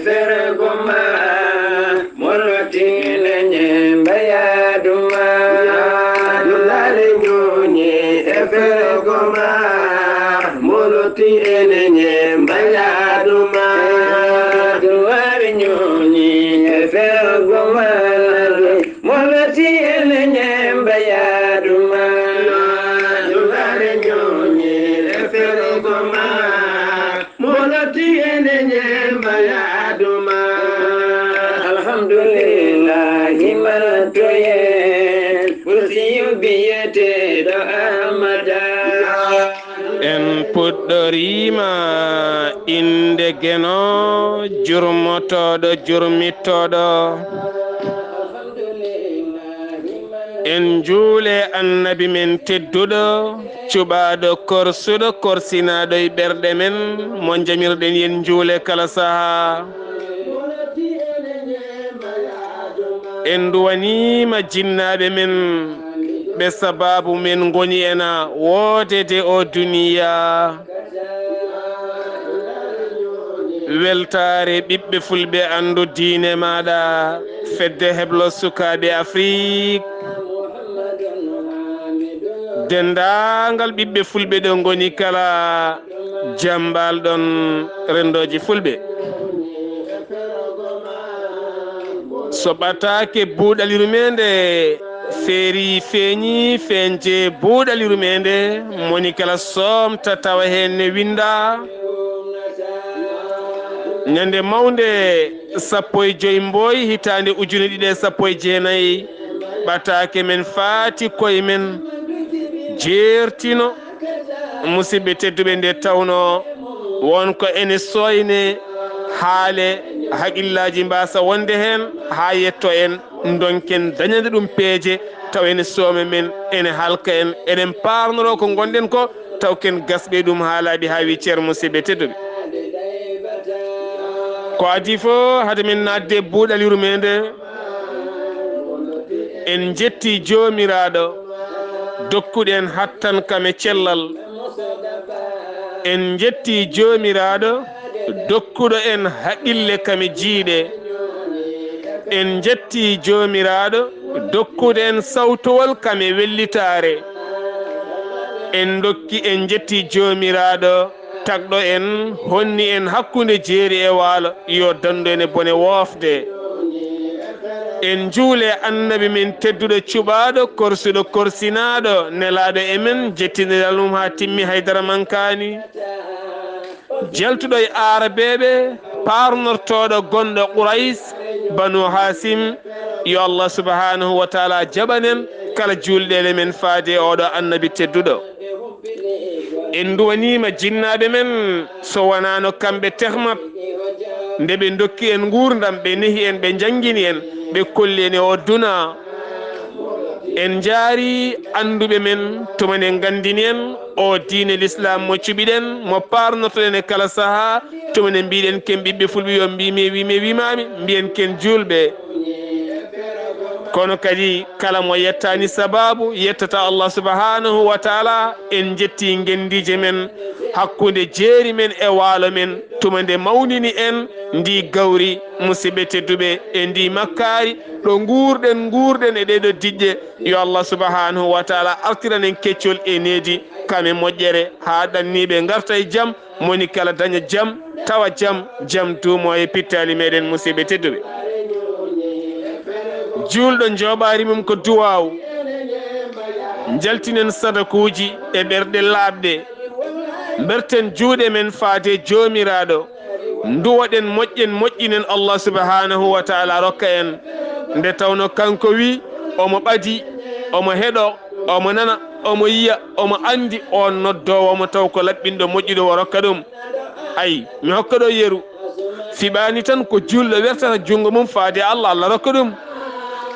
fergoma molotine nyembayaduma dulale nyonye fergoma molotine nyembayaduma dulare nyonye fergoma molotine nyembayaduma dulare nyonye fergoma molotine nyembayaduma alhamdulillahi malatoye kursiyu biyete do amada en puɗɗorima inde geno jurmotoɗo jurmittoɗo en juule annabi men tedduɗo cuɓaɗo korsuɗo korsinaɗo e ɓerɗe men mo jamirɗen yen juule kala saaha en duwanima jinnaɓe men ɓe sababu men goni ena woodede o duniya weltare ɓiɓɓe fulɓe andu diine maɗa fedde heblo sukaɓe afrique dendagal ɓiɓɓe fulɓe ɗo goni kala jambal ɗon rendoji fulɓe so ɓataake buuɗal yurmeende feeri feeñi feeñje buuɗal yurmeende moni kala somta tawa hen ne winda ñande mawnde 15 mboy hitande ujune ɗiɗi 19 ɓataake men faati koye men jeertino musidɓe tedduɓe nde tawno wonko ene soyne haale haqillaji mbasa wonde hen ha yetto en donken dañande ɗum peeje taw ene soome men ene halka en eɗen parnoro ko gonɗen ko taw ken gasɓe ɗum ha laaɓi ha wi ceer musidɓe tedduɓe ko adi fo hade men nadde buuɗal yurmede en jetti jomiraɗo dokkuɗen hattan kame cellal en jetti jomiraɗo dokkuɗo en haqqille kame jiiɗe en jetti jomiraɗo dokkuɗo en sawtawol kame wellitare en dokki en jetti jomiraɗo tagɗo en honni en hakkude jeeri e waalo yo dandu en e bone woofde en juule annabi men tedduɗo cuɓaɗo korsuɗo korsinaɗo nelaɗo e men jettiniral mum ha timmi haydara mankani jaltuɗo e arabeɓe parnortoɗo gonɗo qourays banu hasim yo allah subhanahu wa taala jaɓanen kala julɗele men faade oɗo annabi tedduɗo en duwanima jinnaɓe men so wonano kamɓe tehmat nde ɓe dokki en gurdam ɓe nehi en ɓe jangguini en ɓe kolli en e o duna en jaari anduɓe men tuman en gandini en o diine l'islam mo cuɓiɗen mo parnotoɗen e kala saaha tuman en mbiɗen ken ɓiɓɓe fulɓe yo mbimi wimami mbiyen ken julɓe kono kadi kala mo yettani sababu yettata allah subhanahu wa taala en jetti gendije men hakkude jeeri men e waalo men tuma nde mawnini en ndi gawri musidɓe tedduɓe e ndi makkari ɗo gurɗen e ɗeɗo diƴƴe yo allah subhanahu wa taala artiranen keccol e needi kame moƴƴere ha ɗanniɓe garta e jaam moni kala daña jaam tawa jaam duumo e pittali meɗen musidɓe tedduɓe julɗo joɓari mum ko duwaw jaltinen sadakuji e ɓerɗe laaɓɗe berten juuɗe men faade jomiraɗo duwoɗen moƴƴinen allah subhanahu wa taala rokka en nde tawno kanko wi omo ɓadi omo heɗo omo nana omo yiya omo andi on noddowomo taw ko laɓɓinɗo moƴƴuɗo o rokka ɗum ayi mi hokka ɗo yeru fiɓani tan ko julɗo wertata jungo mum faade allah allah rokka ɗum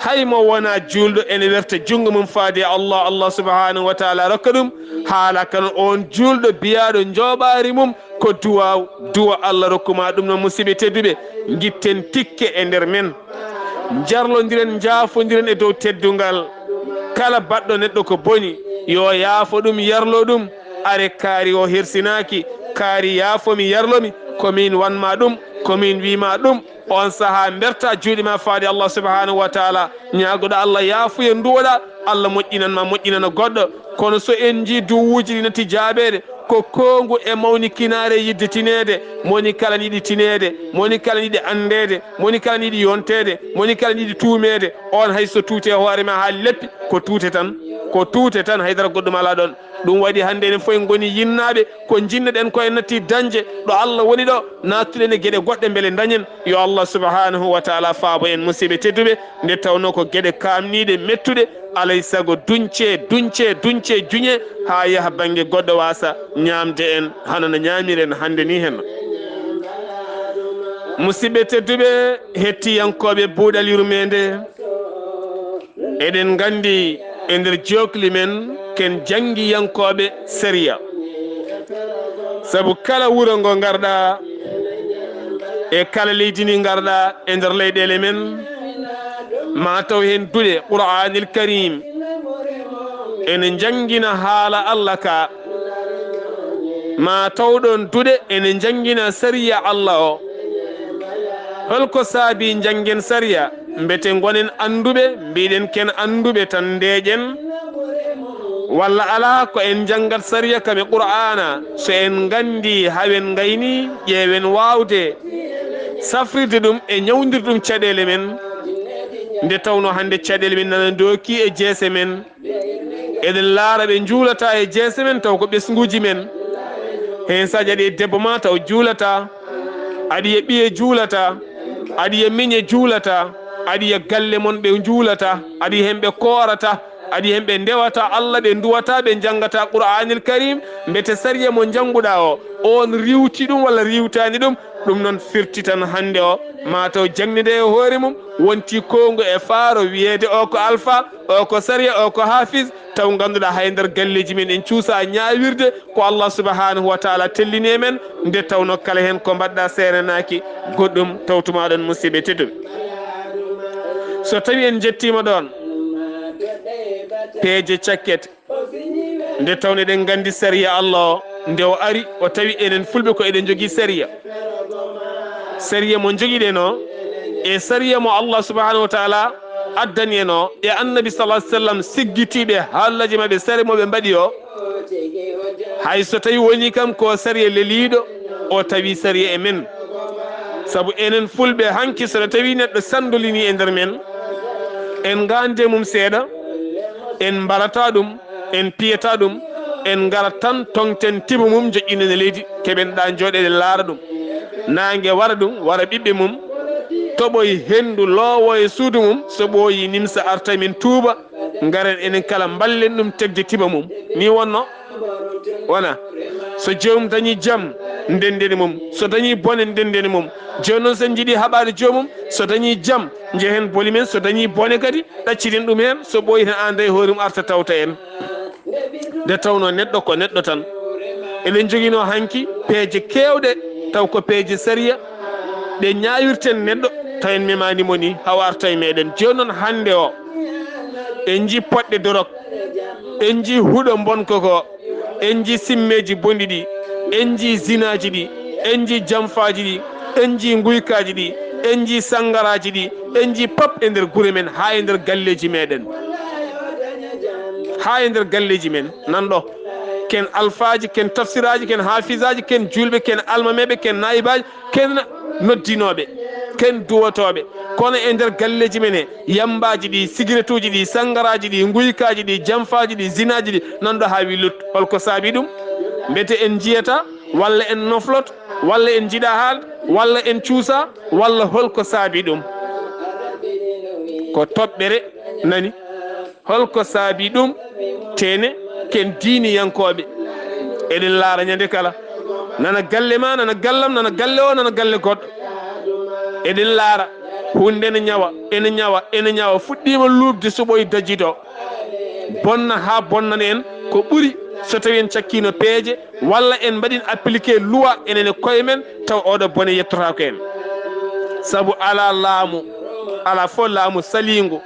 hay mo wona julɗo ene werta jungo mum faade allah subhanahu wa taala rokka ɗum haala kan on julɗo biyaɗo joɓari mum ko duwa allah rokkuma ɗum no musidɓe tedduɓe guitten tikke e nder men jarlodiren jaafodiren e dow teddungal kala baɗɗo neɗɗo ko boni yo yaafo ɗum yarlo ɗum are kaari o hersinaki kaari yaafomi yarlomi komin wanma ɗum komin wima ɗum on saaha berta juuɗe ma faade Allah subhanahu wa taala ñaagoɗo Allah yaafuye nduwoɗa Allah moƴƴinanma moƴƴinana goɗɗo kono so en jii duwuji ɗi natti jaaɓede ko kongu e mawni kinare yidde tinede moni kala yiɗi tinede moni kala yiɗi andede moni kala yiɗi yontede moni kala yiɗi tuumede on hay so tuute hoore ma ha leppi ko tuute tan haydara goɗɗum ala ɗon ɗum waɗi hannde enen fof en goni yinnaɓe ko jinneɗen ko en natti dañde ɗo Allah woni ɗo nattuɗen e gueɗe goɗɗe beele dañen yo Allah subhanahu wa taala faabo en musidɓe tedduɓe nde tawno ko gueɗe kamniɗe mettuɗe alay saago duñce juñe ha yaaha banggue goɗɗo wasa ñamde en hano no ñamiren hannde ni hen musidɓe tedduɓe hettiyankoɓe buuɗal yurmende eɗen gandi e nder jokli men ken jangguiyankoɓe séria saabu kala wuuro ngo garɗa e kala leydi ndi garɗa e nder leyɗele men ma taw hen duuɗe qur'anil karim ene jangguina haala Allah ka ma tawɗon duuɗe ene jangguina séria Allah o holko saabi janggen séria mbete gonen anduɓe mbiɗen ken anduɓe tan ndeƴen walla ala ko en janggat séria kame qur'ana so en gandi hawen gayni ƴeewen wawde safrirde ɗum e ñawdirde ɗum caɗele men nde tawno hande caɗele men nana dooki e jeese men eɗen laara ɓe juulata e jeese men taw ko ɓesguji men hen sa jaɗi e debbo ma taw juulata aɗi e ɓiye juulata aɗi e miñe juulata aɗi e galle mon ɓe juulata aɗi hen ɓe koorata aɗi hen ɓe ndewata Allah ɓe duwata ɓe jangata qur'anil karim mbete séria mo janguɗa o on riwti ɗum walla riwtani ɗum ɗum noon firti tan hande o mataw jangnide e hoore mum wonti kongo e faaro wiyede o ko alpha o ko séria o ko hafiz taw ganduɗa hay nder galleji men en cuusa ñawirde ko Allah subhanahu wa taala tellini men nde tawno kala hen ko mbaɗɗa serenaki goɗɗum tawtumaɗon musidɓe tedduɓe so tawi en jettima ɗon peeje cakkete nde tawno eɗen gandi séria Allah o nde o ari o tawi enen fulɓe ko eɗen jogui séria mo joguiɗen o e séria mo Allah subhanahu wa taala addani en o e annabi sallah sallam siggitiɓe haallaji mabɓe sére moɓe mbaɗi o hay so tawi woni kam ko séria leliɗo o tawi séria e men saabu enen fulɓe hanki sono tawi neɗɗo sandolini e nder men en gande mum seeɗa en mbarata ɗum en piyata ɗum en garat tan tongten tiba mum joƴƴinen e leydi keɓenɗa jooɗeɗe laara ɗum nangue wara ɗum wara ɓiɓɓe mum toɓoy hendu loowo e suudu mum so ɓooyi nimsa arta min tuuba garen enen kala ballen ɗum tegde tiba mum ni wonno wona so jomum dañi jaam ndendeni mum so dañi bone ndendeni mum joni noon sen jiiɗi haɓade jomum so dañi jaam jehen boli men so dañi bone kadi ɗacciɗen ɗum hen so ɓooyi hen anda e hoore mum arta tawta en nde tawno neɗɗo ko neɗɗo tan eɗen joguino hanki peeje kewɗe taw ko peeje séria ɗe ñawirten neɗɗo taw en memanimo ni hawa arta e meɗen joni noon hande o en ji poɗɗe dorog en ji huuɗo bonko ko en ji simmeji bondi ɗi en ji zinaji ɗi en ji jamfaji ɗi en ji guykaji ɗi en ji sangaraji ɗi en ji pop e nder guure men ha e nder galleji meɗen ha e nder galleji men nanɗo ken alphaji ken tafsiraji ken hafisaji ken julɓe ken almameɓe ken nayibaji ken noddinoɓe ken duwotoɓe kono e nder galleji men e yambaji ɗi cigarette uji ɗi sangaraji ɗi guykaji ɗi jamfaji ɗi zinaji ɗi nanɗo ha willut holko saabi ɗum mbete en jiyata walla en noflot walla en jiiɗa haalde walla en cuusa walla holko saabi ɗum ko toɓɓere nani holko saabi ɗum tene ken diiniyankoɓe eɗen laara ñande kala nana galle ma nana gallam nana galle o nana galle goɗɗo eɗen laara hunde ene ñawa fuɗɗima lubde so ɓoyi dajito bonna ha bonnana en ko ɓuuri so tawi en cakkino peeje walla en mbaɗin appliqué loi enen e koye men taw oɗo bone yettota ko en saabu ala laamu ala fo laamu saligu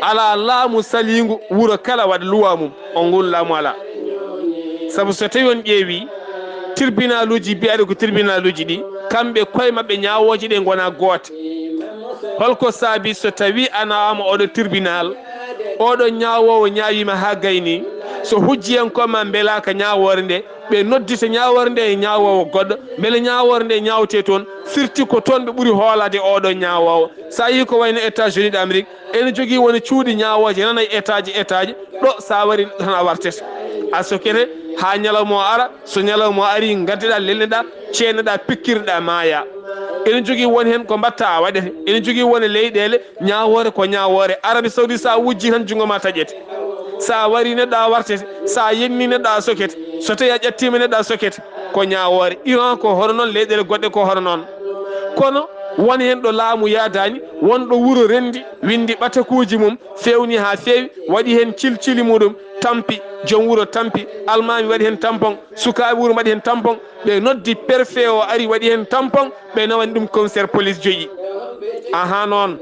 ala laamu saligu wuuro kala waɗa loi mum on ngun laamu ala saabu so tawi on ƴeewi tribunal uji mbiyaɗe ko tribunal uji ɗi kamɓe koye maɓɓe ñawoji ɗe gona goote. holko saabi so tawi a nawama oɗo tribunal oɗo ñawowo ñawima ha gayni so hujjiyankoma beelaka ñawore nde ɓe noddita ñawore nde e ñawowo goɗɗo beele ñawore nde ñawte toon firti ko toon ɓe ɓuuri hoolade oɗo ñawowo. sa yi ko wayno États-Unis d'Amérique ene jogui woni cuuɗi ñawoje nana e étage ɗo sa wari tan a wartete a sokete ha ñalawma o ara. so ñalawma o ari gaddeɗa lelneɗa ceeneɗa pikkiriɗa maaya. ene jogui woni hen ko mbatta a waɗete. ene jogui woni leyɗele ñawore ko ñawore. Arabie Saoudite sa wujji tan jungo ma taƴete. sa wari neɗɗo a wartete. sa yenni neɗɗo a sokete. so tawi a ƴettima neɗɗo a sokete ko ñawore. Iran ko hono noon, leyɗele goɗɗe ko hono noon. kono woni hen ɗo laamu yadani wonɗo wuuro rendi windi ɓatakuji mum fewni ha fewi waɗi hen cilcili muɗum tampi. joom wuuro tampi, almami waɗi hen tampon, sukaɓe wuuro waɗi hen tampon. ɓe noddi préfet o ari waɗi hen tampon. ɓe nawani ɗum commissaire police joƴi. aha noon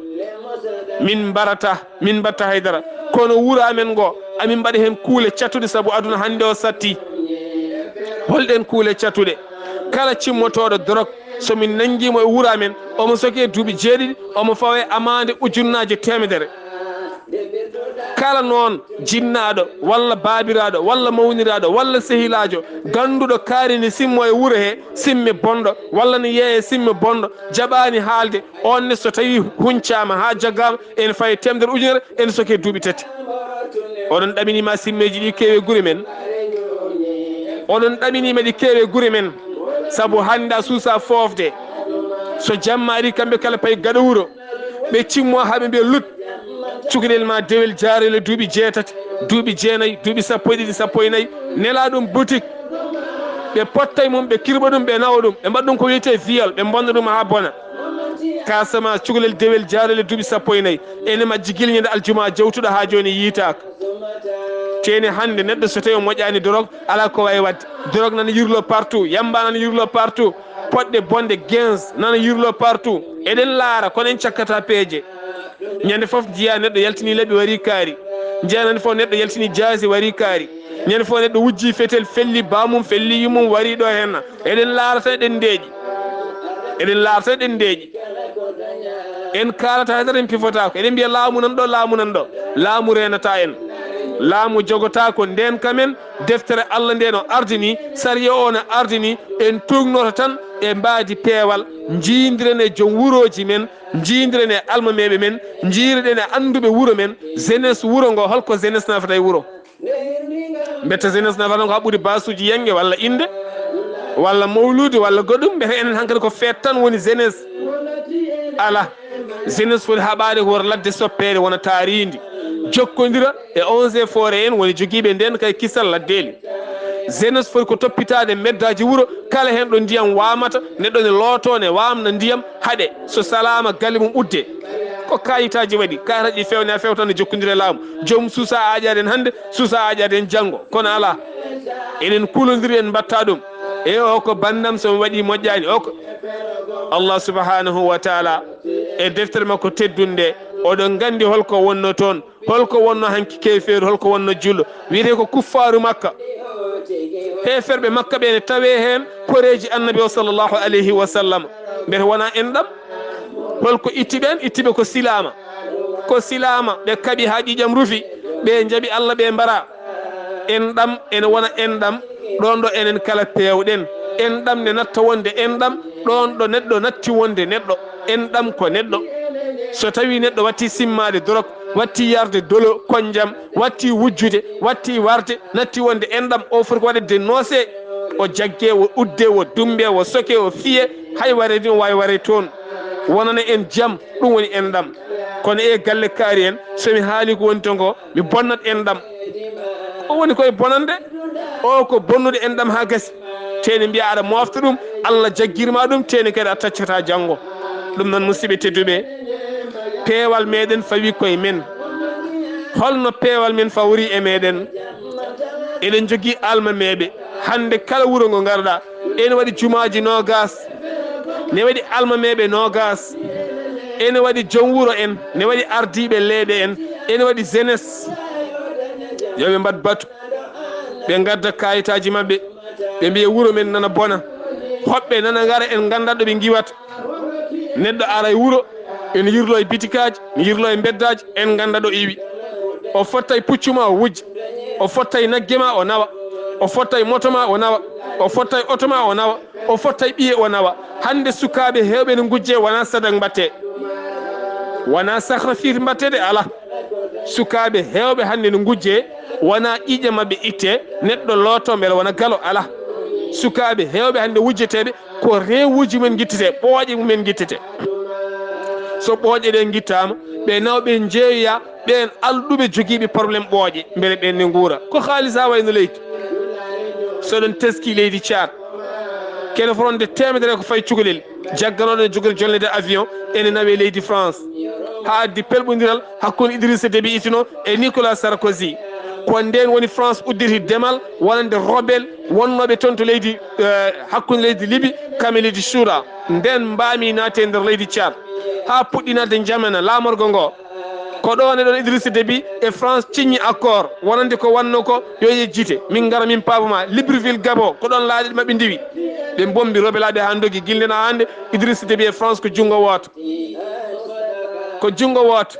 min mbatta haydara. kono wuuro amen ngo amin mbaɗa hen kuule cattuɗe saabu aduna hannde o satti. holɗen kuule cattuɗe? kala cimmotoɗo drogue somin nanguimo e wuuro amen omo soki e duuɓi 7 omo fawa e amande ujunnaje 100. kala noon jinnaɗo walla babiraɗo walla mawniraɗo walla sehilajo ganduɗo kaarini simmo e wuuro he simme bonɗo walla ne yeeye simme bonɗo jaɓani haalde onne so tawi huncama ha jaggama ene faye 100 ujunere ene soke duuɓi 3. oɗon ɗaminima simmeji ɗi keewe guure men. oɗon ɗaminima ɗi keewe guure men saabu hannde a suusa fofde. so jamma ari kamɓe kala payi gaɗa wuuro ɓe cimmo haɓe mbiya lut cukalel ma dewel jaarele duuɓi 6 duuɓi 9 duuɓi 12 14 nela ɗum boutique ɓe potta mum ɓe kirɓa ɗum ɓe nawa ɗum ɓe mbaɗa ɗum ko wiyete viol ɓe bonna ɗum ha bona. kasama cukalel dewel jaarele duuɓi 14 ene majji guilñede aljuma jawtuɗo ha joni yiitaka. teni hannde neɗɗo so tawi o moƴƴani drogue ala ko wawi wadde. drogue nana yirlo partout, yamba nana yirlo partout, poɗɗe bonde 15 nana yirlo partout. eɗen laara kono en cakkata peeje. ñande foof jiya neɗɗo yaltini leɓɓi wari kaari, jiya ñande foof neɗɗo yaltini jaasi wari kaari, ñande foof neɗɗo wujji fetel felli bamum felli yummum wari ɗo henna. eɗen laarata eɗen ndeeƴi, eɗen laarata eɗen ndeeƴi. en kalata haydara en pifotako. eɗen mbiya laamu nan ɗo, laamu nan ɗo. laamu renata en, laamu jogota ko nden kamen deftere Allah nde no ardini, sariya o no ardini. en tugnoto tan e mbaadi peewal, jiidiren e joom wuroji men, jiidiren e almameɓe men, jiireɗen e anduɓe wuuro men. jeunesse wuuro ngo holko jeunesse nafata e wuuro? mbetta jeunesse nafata ko haɓɓude basuji yenge walla inde walla mawlude walla goɗɗum. mbete enen hankkadi ko feet tan woni jeunesse. ala, jeunesse foti haɓade ko wota ladde soppede wona taaridi jokkodira e 11 forêt en woni joguiɓe nden kay kisal laddeli. jeunesse foti ko toppitade meddaji wuuro kala hen ɗo ndiyam wamata neɗɗo ne looto ne wamna ndiyam haaɗe so salama galle mum udde. ko kayitaji waɗi kayitaji ɗi fewne a fewtan ne jokkodira e laamu. joomum suusa aƴaden hannde suusa aƴaden janggo. kono ala, eɗen kulodiri en mbatta ɗum. e o ko bandam somi waɗi moƴƴani o ko Allah subhanahu wa taala e deftere makko teddunde oɗon gandi holko wonno toon, holko wonno hanki kefeeru, holko wonno jullo. wiyete ko kuffaru makka, heferɓe makka ɓe ne tawe hen koreji annabi o sallllahu alayhi wa sallam. mbete wona enɗam. holko itti ɓen? ittiɓe ko silama, ko silama. ɓe kaaɓi ha ƴiƴam rufi, ɓe jaaɓi Allah ɓe mbara. enɗam ene wona enɗam ɗon ɗo enen kala pewɗen. enɗam ne natta wonde enɗam ɗon ɗo neɗɗo natti wonde neɗɗo. enɗam ko neɗɗo. so tawi neɗɗo watti simmade drogue, watti yarde dolo konjam, watti wujjude, watti warde, natti wonde enɗam, o foti ko waɗede noose, o jagge, o udde, o dumbe, o soke, o fiye, hay waredi o wawi ware toon. wonana en jaam, ɗum woni enɗam. kono e galle kaari en somi haali ko woni ton ko mi bonnat enɗam. o woni koye bonande o ko bonnude enɗam ha gasi. teni mbiya aɗa mofta ɗum, Allah jaggirma ɗum, teni kadi a taccata janggo. ɗum noon musidɓe tedduɓe, peewal meɗen fawi koye men. holno peewal men fawri e meɗen? eɗen jogui almameɓe. hande kala wuuro ngo garɗa ene waɗi jumaji nogas, ne waɗi almameɓe nogas, ene waɗi joom wuuro en, ne waɗi ardiɓe leeɓe en, ene waɗi jeunesse. yoɓe mbad batu ɓe gadda kayitaji mabɓe, ɓe mbiya wuuro men nana bona, hoɓɓe nana ngara en ganda ɗo ɓe giwata neɗɗo ara e wuuro ene yirlo e bitikaji ne yirlo e beddaji en ganda ɗo iwi o fotta e puccuma o wujja o fotta e nagge ma o nawa o fotta e moto ma o nawa o fotta e oto ma o nawa o fotta e ɓiye o nawa hande sukaɓe hewɓe ne gujje wona sadak mbatte wona sacrifice mbattede ala sukaɓe hewɓe hande ne gujje wona ƴiƴe mabɓe itte neɗɗo looto beele wona galo ala sukaɓe hewɓe hande wujjeteɓe ko rewuji mumen guittete ɓooƴe mumen guittete so ɓooƴe ɗen guittama ɓe nawɓe jeeya ɓen alɗuɓe joguiɓe probléme ɓooƴe beele ɓen ne guura ko haalis ha wayno leydi soɗon teski leydi Tchad kene foronde temedere ko fayi cukalel jagganoɗo jogori jolnede avion ene nawe leydi France ha addi pelɓodiral hakkude Idrissa Déby Itno e Nicolas Sarkozy ko nden woni France udditi demal wonande rebelle wonnoɓe toon to leydi hakkude leydi Libye kame leydi Soura nden mbami naate e nder leydi Tchad ha puɗɗinade jamana lamorgo ngo ko ɗon e ɗon Idrissa Déby e France signi accord wonande ko wanno ko yo yejjite min gara min paaboma Libreville Gabon ko ɗon laaɗe maɓe ndiwi ɓe bombi rebelaɓe ha dogui guildena hande Idrissa Déby e France ko junggo woto ko junggo woto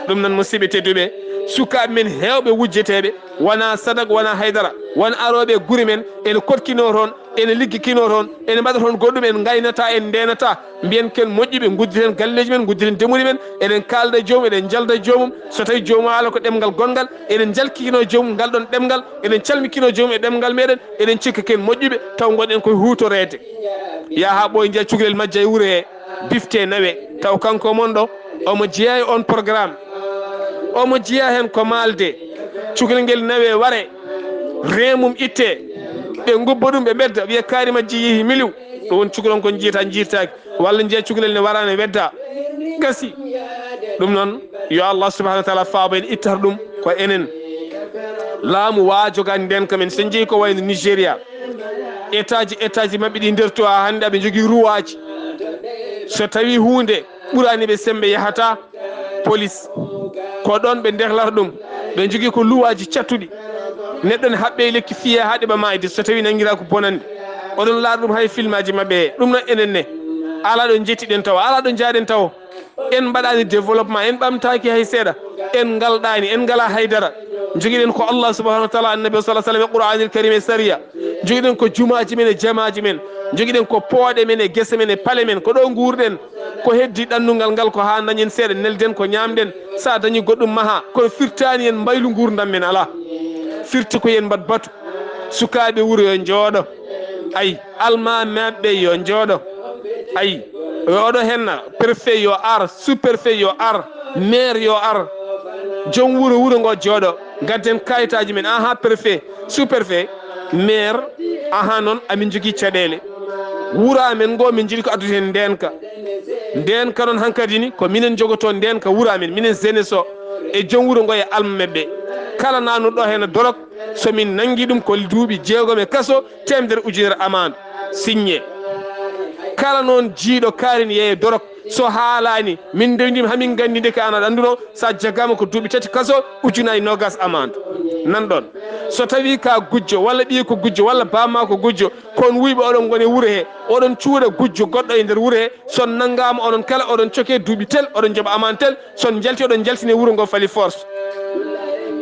ɗum noon musidɓe tedduɓe sukaɓe men hewɓe wujjeteɓe wona sadak wona haydara wona aroɓe guure men ene kotkino toon ene liggikino toon ene mbaɗa toon goɗɗum en gaynata en ndenata mbiyen ken moƴƴuɓe gudditen galleji men gudditen ndemuri men eɗen kalda e joomum eɗen jalda e joomum so tawi joomum haala ko ɗemgal gongal eɗen jalkikino e joomum ngal ɗon ɗemgal eɗen calmikino joomum e ɗemgal meɗen eɗen cikka ken moƴƴuɓe taw gonɗen koye hutorede yaha ɓoye jiiya cukalel majja e wuuro he bifte nawe taw kanko mon ɗo omo jeeya e on programme omo jeeya hen ko malde cukalel ngel nawe ware remum itte ɓe gubba ɗum ɓe bedda wiya kaari majji yeehi miliw ɗo woni cukalon kon jiyata jirtaki walla jiiya cukalel ne warane wedda gasi ɗum noon yo Allah subahanahu wa taala faabo en ittata ɗum ko enen laamu waajogani nden kamen sen jeeyi ko wayno Nigéria état ji mabɓe ɗi nder to ha hande aɓe jogui ruwaji so tawi hunde ɓurani ɓe sembe yahata police ko ɗon ɓe ndehlata ɗum ɓe jogui ko luwaji cattuɗi neɗɗo ne haɓɓe lekki fiye ha ɗeɓa mayde so tawi nanguira ko bonande oɗon laaɗa ɗum hay film aji mabɓe he ɗum noon enen ne ala ɗo jettiɗen taw ala ɗo jaaɗen taw en mbaɗani développement en ɓamtaki hay seeɗa en galɗani en ngala haydara joguiɗen ko Allah subahanahu wa taala annabi sallallahu alaihi wasallam e qur'anil karim e sariya joguiɗen ko jumaji men e jamaji men joguiɗen ko pooɗe men e guese men e paale men ko ɗo guurɗen ko heddi ɗanndugal ngal ko ha dañen seeɗa nelden ko ñamɗen sa dañi goɗɗum maaha kono firtani en mbaylu gurdam men ala firti ko yen mbat batu sukaɓe wuuro yo jooɗo ayi alma mabɓe yo jooɗo ayi oɗo henna préfet yo ar sous préfet yo ar maire yo ar joom wuuro ngo jooɗo gadden kayitaji men aha préfet sous préfet maire aha noon amin jogui caɗele wuura amen ngo min jiiɗi ko addude hen ndenka noon hankkadi ni ko minen jogoto ndenka wuuro amen minen jeunesse o e joom wuuro ngo e alma mabɓe kala nanuɗo hen dorog somin nangui ɗum ko duuɓi 6 e kaso 100 ujunere amande signé kala noon jiiɗo kaari yeeye dorog so haalani min dewdima hamin gandi nde ka an aɗa anduno sa jaggama ko duuɓi 3 kaso ujunaji 20 amande nanɗon so tawi ka gujjo walla ɓiyi ko gujjo walla bamma ko gujjo kon wuyɓe oɗon gone wuuro he oɗon cuuɗa gujjo goɗɗo e nder wuuro he son nanggama oɗon kala oɗon coke duuɓi tel oɗon jooɓa amande tel son jalti oɗon jaltine wuuro ngo fali force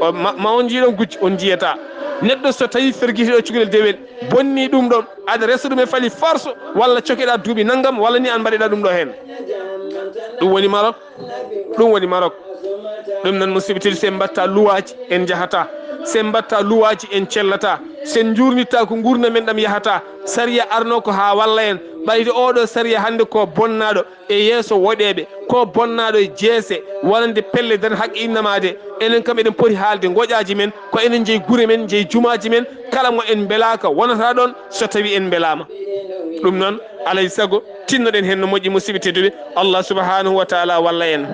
ma on jiiɗon gujjo on jiyata neɗɗo so tawi ferguitiɗo cukalel dewel bonni ɗum ɗon aɗa resa ɗum e fali force walla cokeɗa duuɓi naggam walla ni an mbaɗeɗa ɗum ɗo hen ɗum woni Maroc ɗum nan musibitel sen mbatta luwaji en jahata sen mbatta luwaji en cellata sen jurnitta ko gurna men ɗam yahata sariya arno ko ha walla en ɓayde oɗo sariya hande ko bonnaɗo e yeeso woɗeɓe ko bonnaɗo e jeese wonande pelle dan haqqe innamade enen kam eɗen poti haalde goƴaji men ko enen jeeyi guure men jeeyi jumaji men kala mo en belaka wonata ɗon so tawi en belama ɗum noon alay saago tinnoɗen hen no moƴƴi musidɓe tedduɓe Allah subhanahu wa taala walla en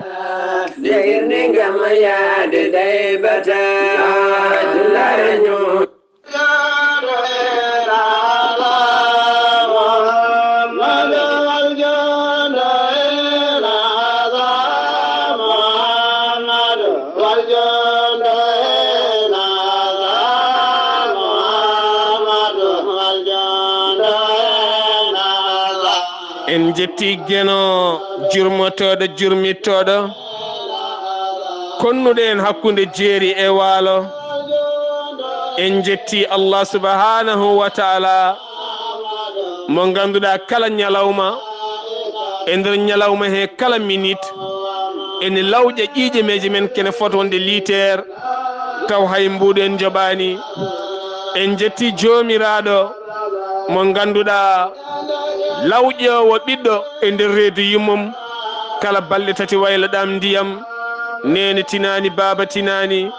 jetti geno jurmotoɗo jurmittoɗo konnuɗo en hakkude jeeri e waalo. En jetti Allah subhanahu wa taala mo ganduɗa kala ñalawma e nder ñalawma he kala minute ene lawƴa ƴiiƴe meje men kene fotonde liter taw hay mbuɗo en joɓani. En jetti jomiraɗo mo ganduɗa lawƴowo ɓiɗɗo e nder reedu yummum kala balɗe tati waylaɗam ndiyam nene tinani baba tinani.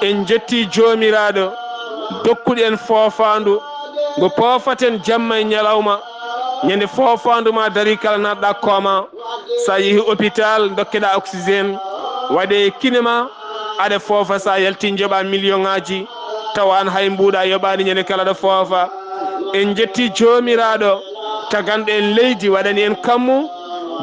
En jetti jomiraɗo dokkuɗo en foofandu ngo poofaten jamma e ñalawma ñande foofandu ma dari kala natɗa kooma sa yeehi hôpital dokkeɗa oxygéne waɗe kinema aɗa foofa sa yalti joɓa million ngaji tawan hay mbuɗa yoɓani ñande kala ɗo foofa. En jetti jomiraɗo taganɗo en leydi waɗani en kammu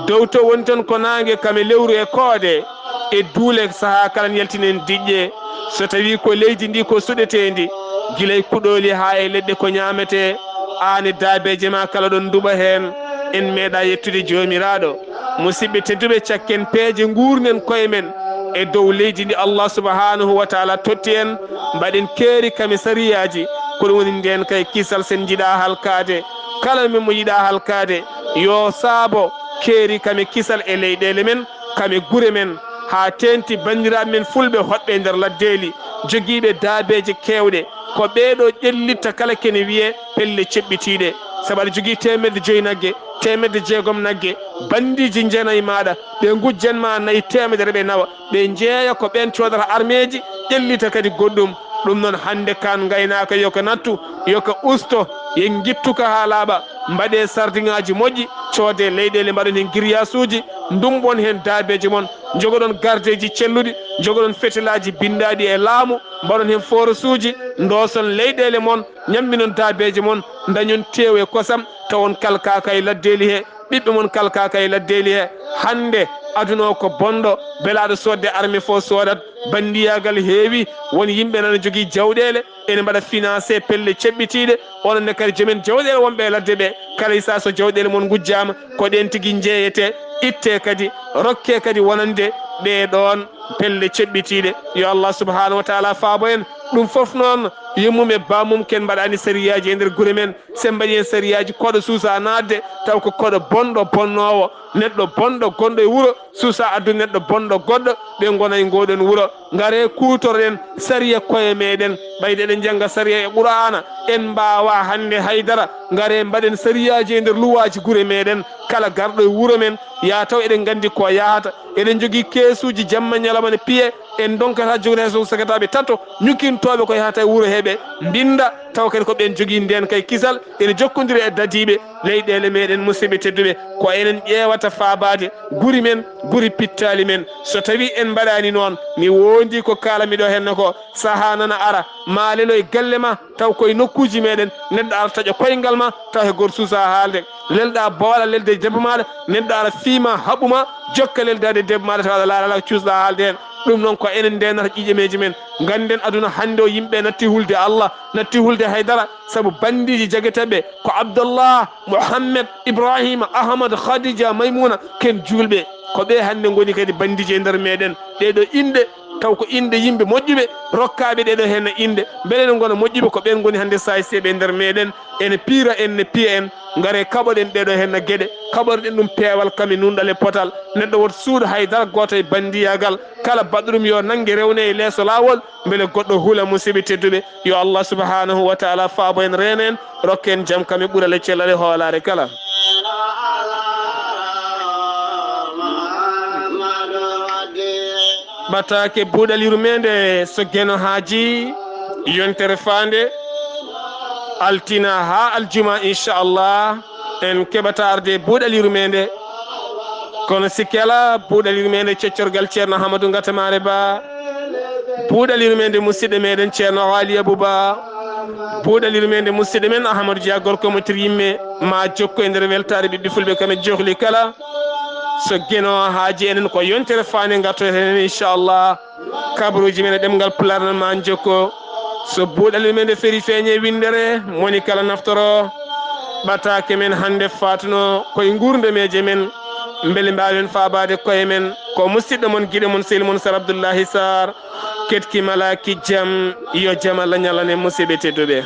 dow to woni ton ko nangue kame lewru e koode e duule saaha kala yaltinen diƴƴe so tawi ko leydi ndi ko suɗetendi guilay kuɗoli ha e leɗɗe ko ñamete an daabeje ma kala ɗon duɓa hen. En meeɗa yettude jomiraɗo musidɓe tedduɓe cakken peeje gurnen koye men e dow leydi ndi Allah subhanahu wa taala totti en mbaɗen keeri kame sariyaji ko ɗum woni nden kay kisal sen jiiɗa halkade kala min mo yiiɗa halkade yo saabo keeri kame kisal e leyɗele men kame gure men ha tenti bandiraɓe men fulɓe hoɗɓe nder laddeli joguiɓe daabeje kewɗe ko ɓeeɗo ƴellitta kala kene wiye pelle ceɓɓitiɗe saabu aɗa jogui 100 nagge 1jeegom nagge bandiji jeenayi maɗa ɓe gujjanma 400 ɓe nawa ɓe jeeya ko ɓen codata armeji ƴellita kadi goɗɗum. ɗum noon hande kan gaynaka yoko nattu yoko usto yen gittuka ha laaɓa mbaɗe sardiŋaji moƴƴi coode leyɗele mbaɗon hen grillage uji dumɓon hen daabeji moon jogoɗon gardeji celluɗi jogoɗon fetelaji bindaɗi e laamu mbaɗon hen forage uji doson leyɗele moon ñamminon daabeji moon dañon tew e kosam tawon kalkaka e laddeli he ɓiɓɓe moon kalkaka e laddeli he. hande aduna o ko bonɗo belaɗo sodde armé fo sodat bandiyagal heewi woni yimɓe nana jogui jawɗele ene mbaɗa financé pelle ceɓɓitiɗe ononne kadi joomen jawɗele wonɓe e ladde ɓe kala sa so jawɗele moon gujjama ko ɗen tigui jeeyete itte kadi rokke kadi wonande ɓeɗon pelle ceɓɓitiɗe. yo Allah subhanahu wa taala faabo en ɗum foof noon yummum e bamum ken mbaɗani sériyaji e nder guure men sen mbaɗi hen sériyaji koɗo suusa nadde taw ko koɗo bonɗo bonnowo neɗɗo bonɗo gonɗo e wuuro suusa addu neɗɗo bonɗo goɗɗo ɓe gona e ngoɗon wuuro ngare kutoroɗen sariya koye meɗen ɓayde eɗen jangga sariya e qur'ana en mbawa hande haydara ngare mbaɗen sariyaji e nder luwaji guure meɗen kala garɗo e wuuro men ya taw eɗen gandi ko yahata eɗen jogui keesuji jamma ñalawma ne piye en donkata jogude hay so sagataɓe tatto ñukintoɓe ko yahata e wuuro heɓe binda taw kadi ko ɓen jogui nden kay kisal ene jokkodiri e dadiɓe leyɗele meɗen musidɓe tedduɓe ko enen ƴewata faabade guuri men guuri pittali men so tawi en mbaɗani noon mi wondi ko kalamiɗo henna ko saaha nana ara ma lelo e galle ma taw koye nokkuji meɗen neɗɗo ara taƴa koyngal ma taw he goto suusa haalde lelɗa bawɗa lelde debbo maɗa neɗɗo ara fiima haɓuma jokka leldade debbo maɗa taw aɗa laala cuusɗa haalde hen. ɗum noon ko enen ndenata ƴiƴe meji men ganden aduna hande o yimɓe natti hulde Allah natti hulde haydara saabu bandiji jagueteɓe ko Abdullah Mouhammed Ibrahima Ahmad Khadija Maymuna ken julɓe ko ɓe hande goni kadi bandiji e nder meɗen ɗeɗo inde taw ko inde yimɓe moƴƴuɓe rokkaɓe ɗeɗo hen inde beele ne gona moƴƴuɓe ko ɓen goni hande sayseɓe e nder meɗen ene piira en ne piya en gare kaɓoɗen ɗeɗo hen gueɗe kaɓorɗen ɗum peewal kami nunɗal e potal neɗɗo woto suuɗa haydara goto e bandiyagal kala baɗɗo ɗum yo nanggue rewne e leeso lawol beele goɗɗo huula musidɓe tedduɓe yo Allah subhanahu wa taala faabo en reena en rokke en jaam kami ɓuural e cellal e hoolare kala. ɓataake buuɗal yurmeende so gueno haaji yontere fande altina ha aljuma inchallah en keɓata arde buuɗal yurmeende kono sikkela buuɗal yurmeende ceccorgal ceerno Hamadou Gatamare Ba buuɗal yurmeende musidɗo meɗen ceerno Ali Abou Ba buuɗal yurmeende musidɗo men Ahmadou Dia gorko mo tir yimme ma jokko e nder weltare ɓiɓɓe fulɓe kame johli kala so gueno haaji enen ko yontere fande gartoten hen inchallah kabaruuji men e ɗemgal pulaar nan ma jokko so buuɗal yurmeende feeri feeñe windere moni kala naftoro ɓataake men hannde fatno koye gurdemeje men beele mbawen faabade koye men ko musidɗo mon guiɗo mon sehil mon Sar Abdullaahi Saar ketki malaki jaam yo jaam Allah ñalane musidɓe tedduɓe